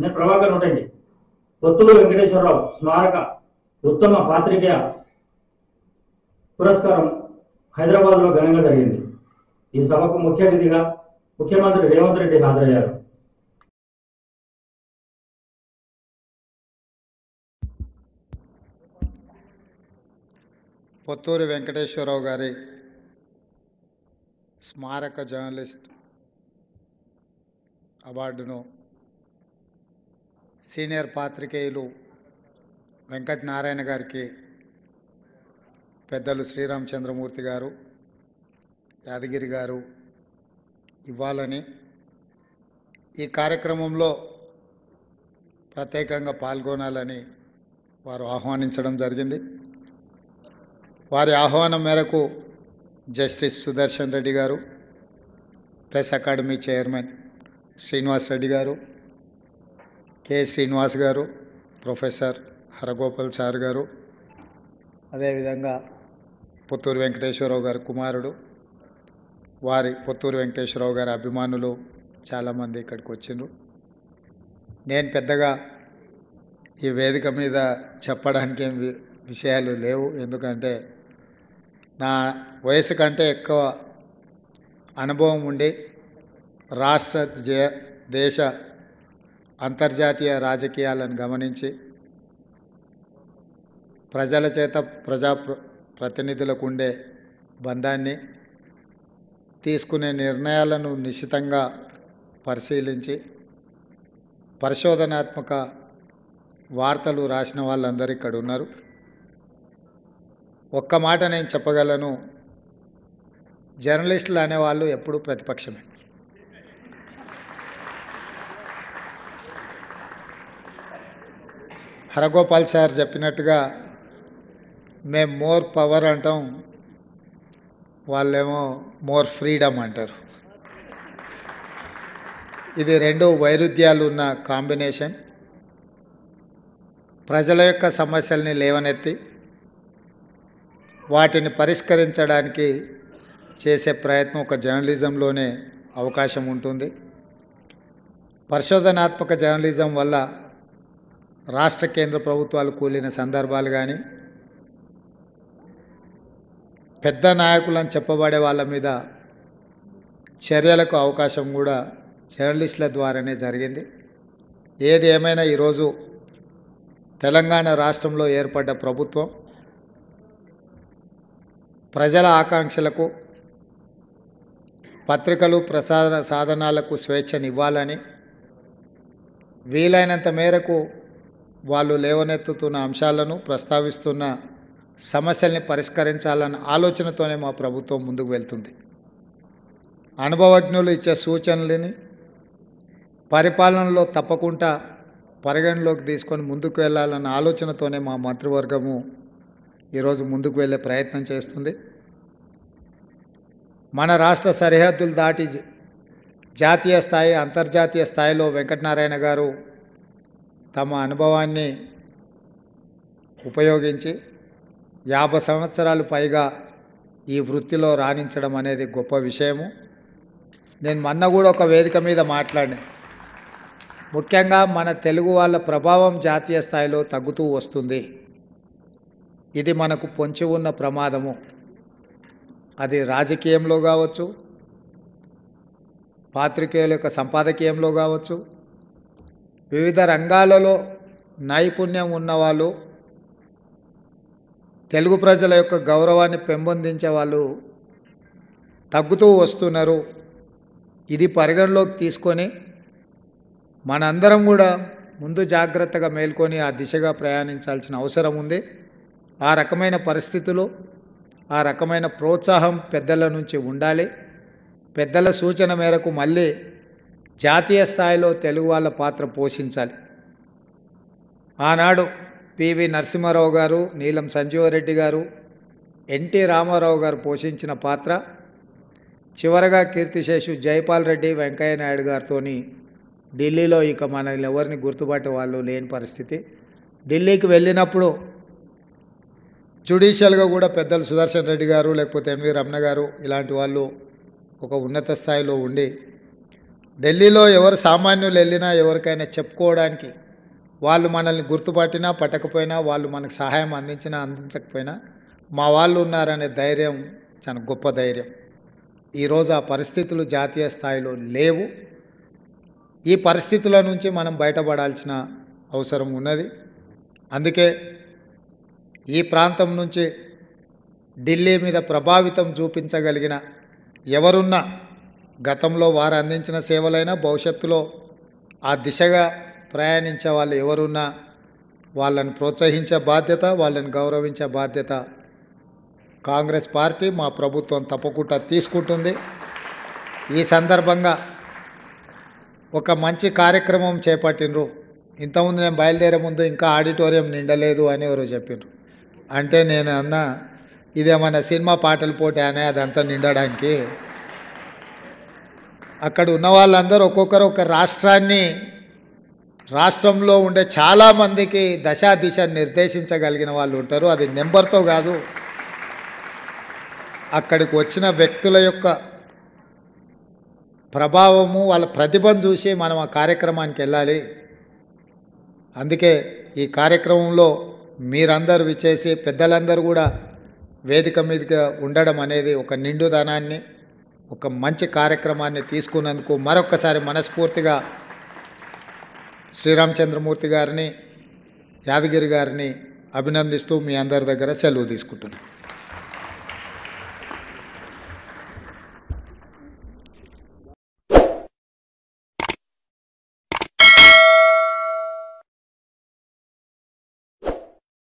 నేను ప్రభాకర్ ఉంటాయండి. పొత్తులు వెంకటేశ్వరరావు స్మారక ఉత్తమ పాత్రికేయ పురస్కారం హైదరాబాద్లో ఘనంగా జరిగింది. ఈ సభకు ముఖ్య అతిథిగా ముఖ్యమంత్రి రేవంత్ రెడ్డి హాజరయ్యారు. పొత్తూరి వెంకటేశ్వరరావు గారి స్మారక జర్నలిస్ట్ అవార్డును సీనియర్ పాత్రికేయులు వెంకటనారాయణ గారికి పెద్దలు శ్రీరామచంద్రమూర్తి గారు, యాదగిరి గారు ఇవ్వాలని ఈ కార్యక్రమంలో ప్రత్యేకంగా పాల్గొనాలని వారు ఆహ్వానించడం జరిగింది. వారి ఆహ్వానం మేరకు జస్టిస్ సుదర్శన్ రెడ్డి గారు, press academy chairman Srinivas Reddy గారు, కె శ్రీనివాస్ గారు, ప్రొఫెసర్ హరగోపాల్ సార్ గారు, అదేవిధంగా పొత్తూరు వెంకటేశ్వరరావు గారి కుమారుడు, వారి పొత్తూరు వెంకటేశ్వరరావు గారి అభిమానులు చాలామంది ఇక్కడికి వచ్చిండ్రు. నేను పెద్దగా ఈ వేదిక మీద చెప్పడానికి ఏం విషయాలు లేవు, ఎందుకంటే నా వయసు కంటే ఎక్కువ అనుభవం ఉండి రాష్ట్ర దేశ అంతర్జాతీయ రాజకీయాలను గమనించి ప్రజల చేత ప్రతినిధులకు ఉండే బంధాన్ని, తీసుకునే నిర్ణయాలను నిశితంగా పరిశీలించి పరిశోధనాత్మక వార్తలు రాసిన వాళ్ళందరూ ఇక్కడ ఉన్నారు. ఒక్క మాట నేను చెప్పగలను, జర్నలిస్టులు అనేవాళ్ళు ఎప్పుడూ ప్రతిపక్షమే. హరగోపాల్ సార్ చెప్పినట్టుగా మేము మోర్ పవర్ అంటాం, వాళ్ళేమో మోర్ ఫ్రీడమ్ అంటారు. ఇది రెండు వైరుధ్యాలు ఉన్న కాంబినేషన్. ప్రజల యొక్క సమస్యల్ని లేవనెత్తి వాటిని పరిష్కరించడానికి చేసే ప్రయత్నం ఒక జర్నలిజంలోనే అవకాశం ఉంటుంది. పరిశోధనాత్మక జర్నలిజం వల్ల రాష్ట్ర కేంద్ర ప్రభుత్వాలు కూలిన సందర్భాలు కానీ, పెద్ద నాయకులను చెప్పబడే వాళ్ళ మీద చర్యలకు అవకాశం కూడా జర్నలిస్టుల ద్వారానే జరిగింది. ఏది ఏమైనా ఈరోజు తెలంగాణ రాష్ట్రంలో ఏర్పడ్డ ప్రభుత్వం ప్రజల ఆకాంక్షలకు, పత్రికలు ప్రసార సాధనాలకు స్వేచ్ఛనివ్వాలని, వీలైనంత మేరకు వాళ్ళు లేవనెత్తుతున్న అంశాలను, ప్రస్తావిస్తున్న సమస్యల్ని పరిష్కరించాలన్న ఆలోచనతోనే మా ప్రభుత్వం ముందుకు వెళ్తుంది. అనుభవజ్ఞులు ఇచ్చే సూచనలని పరిపాలనలో తప్పకుండా పరిగణలోకి తీసుకొని ముందుకు వెళ్ళాలన్న ఆలోచనతోనే మా మంత్రివర్గము ఈరోజు ముందుకు వెళ్ళే ప్రయత్నం చేస్తుంది. మన రాష్ట్ర సరిహద్దులు దాటి జాతీయ స్థాయి, అంతర్జాతీయ స్థాయిలో వెంకటనారాయణ గారు తమ అనుభవాన్ని ఉపయోగించి 50 సంవత్సరాలు పైగా ఈ వృత్తిలో రాణించడం అనేది గొప్ప విషయము. నేను మొన్న కూడా ఒక వేదిక మీద మాట్లాడినా, ముఖ్యంగా మన తెలుగు వాళ్ళ ప్రభావం జాతీయ స్థాయిలో తగ్గుతూ వస్తుంది. ఇది మనకు పొంచి ఉన్న ప్రమాదము. అది రాజకీయంలో కావచ్చు, పాత్రికేయుల యొక్క సంపాదకీయంలో కావచ్చు, వివిధ రంగాలలో నైపుణ్యం ఉన్నవాళ్ళు, తెలుగు ప్రజల యొక్క గౌరవాన్ని పెంపొందించే వాళ్ళు తగ్గుతూ వస్తున్నారు. ఇది పరిగణలోకి తీసుకొని మనందరం కూడా ముందు జాగ్రత్తగా మేల్కొని ఆ దిశగా ప్రయాణించాల్సిన అవసరం ఉంది. ఆ రకమైన పరిస్థితులు, ఆ రకమైన ప్రోత్సాహం పెద్దల నుంచి ఉండాలి. పెద్దల సూచన మేరకు మళ్ళీ జాతీయ స్థాయిలో తెలుగు వాళ్ళ పాత్ర పోషించాలి. ఆనాడు పివి నరసింహారావు గారు, నీలం సంజీవరెడ్డి గారు, ఎన్టీ రామారావు గారు పోషించిన పాత్ర చివరగా కీర్తిశేషు జైపాల్ రెడ్డి, వెంకయ్య నాయుడు గారితో ఢిల్లీలో ఇక మనల్ని ఎవరిని గుర్తుపట్టే వాళ్ళు లేని పరిస్థితి. ఢిల్లీకి వెళ్ళినప్పుడు జ్యుడిషియల్గా కూడా పెద్దలు సుదర్శన్ రెడ్డి గారు, లేకపోతే ఎన్వి రమణ గారు ఇలాంటి వాళ్ళు ఒక ఉన్నత స్థాయిలో ఉండి ఢిల్లీలో ఎవరు సామాన్యులు వెళ్ళినా ఎవరికైనా చెప్పుకోవడానికి వాళ్ళు మనల్ని గుర్తుపట్టినా పట్టకపోయినా వాళ్ళు మనకు సహాయం అందించినా అందించకపోయినా మా వాళ్ళు ఉన్నారనే ధైర్యం చాలా గొప్ప ధైర్యం. ఈరోజు ఆ పరిస్థితులు జాతీయ స్థాయిలో లేవు. ఈ పరిస్థితుల నుంచి మనం బయటపడాల్సిన అవసరం ఉన్నది. అందుకే ఈ ప్రాంతం నుంచి ఢిల్లీ మీద ప్రభావితం చూపించగలిగిన ఎవరున్నా గతంలో వారు అందించిన సేవలైనా భవిష్యత్తులో ఆ దిశగా ప్రయాణించే వాళ్ళు ఎవరున్నా వాళ్ళని ప్రోత్సహించే బాధ్యత, వాళ్ళని గౌరవించే బాధ్యత కాంగ్రెస్ పార్టీ మా ప్రభుత్వం తప్పకుండా తీసుకుంటుంది. ఈ సందర్భంగా ఒక మంచి కార్యక్రమం చేపట్టినరు. ఇంతకుముందు నేను బయలుదేరే ముందు ఇంకా ఆడిటోరియం నిండలేదు అని ఎవరో చెప్పిండ్రు. అంటే నేను అన్నా ఇదేమన్నా సినిమా పాటల పోటీ అనే అదంతా నిండడానికి. అక్కడ ఉన్న వాళ్ళందరూ ఒక్కొక్కరు ఒక రాష్ట్రంలో ఉండే చాలామందికి దశా దిశ నిర్దేశించగలిగిన వాళ్ళు ఉంటారు. అది నెంబర్తో కాదు, అక్కడికి వచ్చిన వ్యక్తుల యొక్క ప్రభావము వాళ్ళ ప్రతిభను చూసి మనం ఆ కార్యక్రమానికి వెళ్ళాలి. అందుకే ఈ కార్యక్రమంలో మీరందరూ విచ్చేసి పెద్దలందరూ కూడా వేదిక మీదగా ఉండడం అనేది ఒక నిండుదనాన్ని, ఒక మంచి కార్యక్రమాన్ని తీసుకున్నందుకు మరొక్కసారి మనస్ఫూర్తిగా శ్రీరామచంద్రమూర్తి గారిని, యాదగిరి గారిని అభినందిస్తూ మీ అందరి దగ్గర సెలవు తీసుకుంటున్నాను.